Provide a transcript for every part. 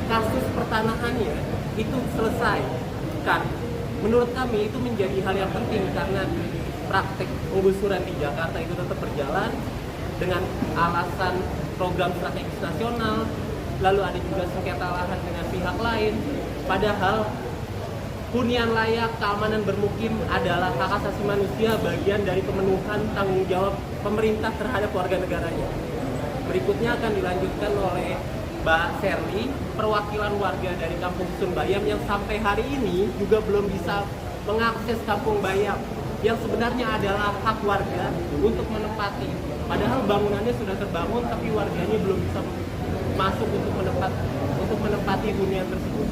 kasus pertanahannya itu selesai. Kan, menurut kami itu menjadi hal yang penting karena praktek penggusuran di Jakarta itu tetap berjalan dengan alasan program strategis nasional, lalu ada juga sengketa lahan dengan pihak lain, padahal hunian layak, keamanan bermukim adalah hak asasi manusia, bagian dari pemenuhan tanggung jawab pemerintah terhadap warga negaranya. Berikutnya akan dilanjutkan oleh Mbak Serly, perwakilan warga dari Kampung Susun Bayam yang sampai hari ini juga belum bisa mengakses Kampung Bayam yang sebenarnya adalah hak warga untuk menempati. Padahal bangunannya sudah terbangun tapi warganya belum bisa masuk untuk menempati hunian tersebut.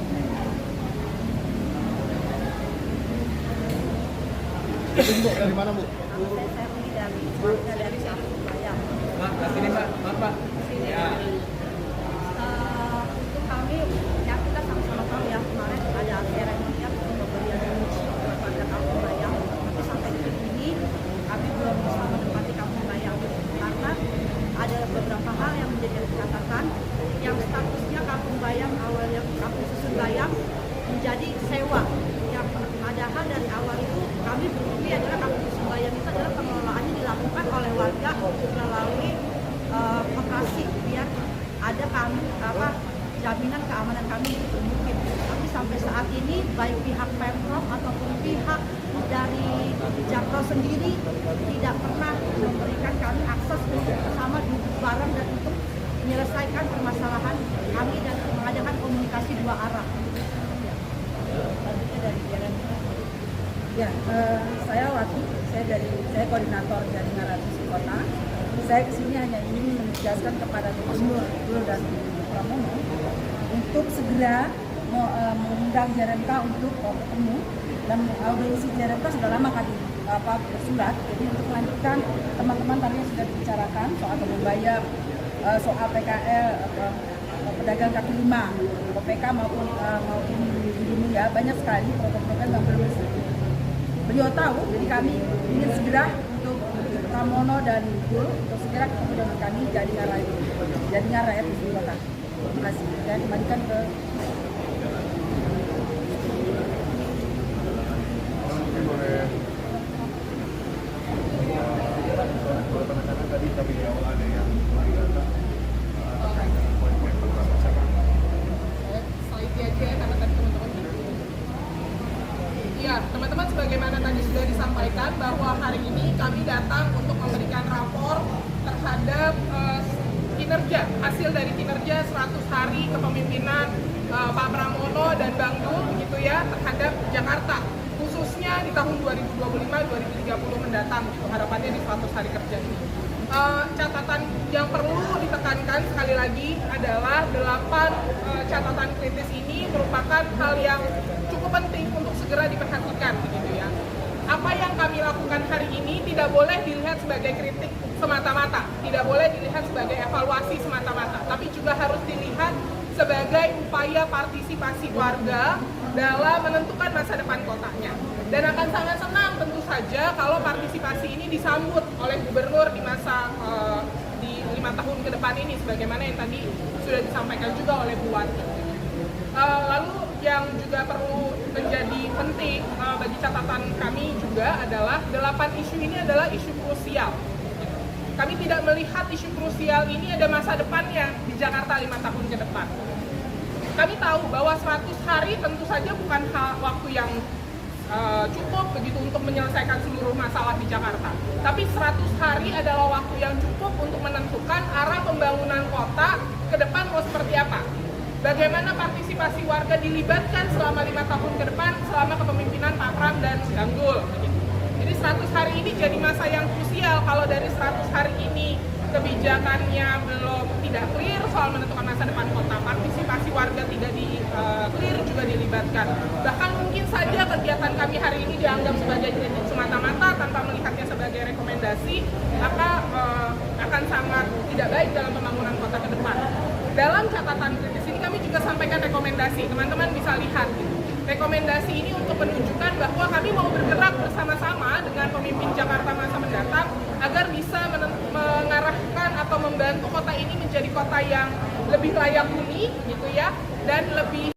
Bu, dari mana, Bu? Saya Serly dari warga dari Kampung Bayam. Mbak, ke sini, Mbak. Maaf, Pak. Sini. Ya. Untuk kami, ya kita sama-sama tahu ya kemarin ada seremoni untuk pemberian kunci buat warga Kampung Bayam. Tapi sampai detik ini kami belum bisa menempati Kampung Bayam karena ada beberapa hal yang menjadi catatan yang statusnya Kampung Bayam awalnya Kampung Susun Bayam menjadi sewa. Yang padahal dari awal itu kami berpikir adalah Kampung Susun Bayam itu adalah pengelolaannya dilakukan oleh warga melalui koperasi biar ada jaminan keamanan kami itu bermukim. Tapi sampai saat ini baik pihak Pemprov ataupun pihak dari Jakpro sendiri tidak pernah memberikan kami akses untuk bersama duduk bareng dan untuk menyelesaikan permasalahan kami dan mengadakan komunikasi dua arah. Selanjutnya dari jalan. Ya, saya Wati, saya koordinator jaringan Revisi Kota. Saya kesini hanya ingin menegaskan kepada Gubernur dan Pramono untuk segera mengundang JRMK untuk ketemu, dan audiensi JRMK sudah lama kali bersurat. Jadi untuk melanjutkan teman-teman tadi yang sudah dibicarakan soal Kampung Bayam, soal PKL, pedagang kaki lima, OPK maupun ini ya, banyak sekali program-program yang belum beliau tahu. Jadi kami ingin segera untuk Pramono dan Gul untuk segera ketemu dengan kami jaringan rakyat di kota. Terima kasih. Dan kembalikan ke tadi kami di awal ada yang terkait dengan poin-poin penerapan saya. Slide aja karena tadi teman-teman. Ya, teman-teman, sebagaimana tadi sudah disampaikan bahwa hari ini kami datang untuk memberikan rapor terhadap hasil dari kinerja 100 hari kepemimpinan Pak Pramono dan Bang Dul gitu ya terhadap Jakarta, khususnya di tahun 2025-2030 mendatang gitu, harapannya di 100 hari kerja ini. Catatan yang perlu ditekankan sekali lagi adalah 8 catatan kritis ini merupakan hal yang cukup penting untuk segera diperhatikan begitu ya. Apa yang kami lakukan hari ini tidak boleh dilihat sebagai kritik semata-mata, tidak boleh dilihat sebagai evaluasi semata-mata, tapi juga harus dilihat sebagai upaya partisipasi warga dalam menentukan masa depan kotanya. Dan akan sangat senang tentu saja kalau partisipasi ini disambut oleh gubernur di masa di 5 tahun ke depan ini, sebagaimana yang tadi sudah disampaikan juga oleh Bu Wati. Lalu yang juga perlu menjadi penting bagi catatan kami juga adalah 8 isu ini adalah isu krusial. Kami tidak melihat isu krusial ini ada masa depannya di Jakarta 5 tahun ke depan. Kami tahu bahwa 100 hari tentu saja bukan waktu yang cukup begitu untuk menyelesaikan seluruh masalah di Jakarta. Tapi 100 hari adalah waktu yang cukup untuk menentukan arah pembangunan kota ke depan mau seperti apa. Bagaimana partisipasi warga dilibatkan selama 5 tahun ke depan selama kepemimpinan Pak Pram dan Bang Dul. Jadi 100 hari ini jadi masa yang krusial. Kalau dari 100 hari ini kebijakannya belum tidak clear soal menentukan masa depan kota, partisipasi warga tidak clear juga dilibatkan. Bahkan mungkin saja kegiatan kami hari ini dianggap sebagai kritik semata-mata tanpa melihatnya sebagai rekomendasi, maka akan sangat tidak baik dalam pembangunan kota ke depan. Dalam catatan kritis ini kami juga sampaikan rekomendasi, teman-teman bisa lihat. Rekomendasi ini untuk menunjukkan bahwa kami mau bergerak bersama-sama dengan pemimpin Jakarta masa mendatang agar bisa mengarahkan atau membantu kota ini menjadi kota yang lebih layak huni gitu ya, dan lebih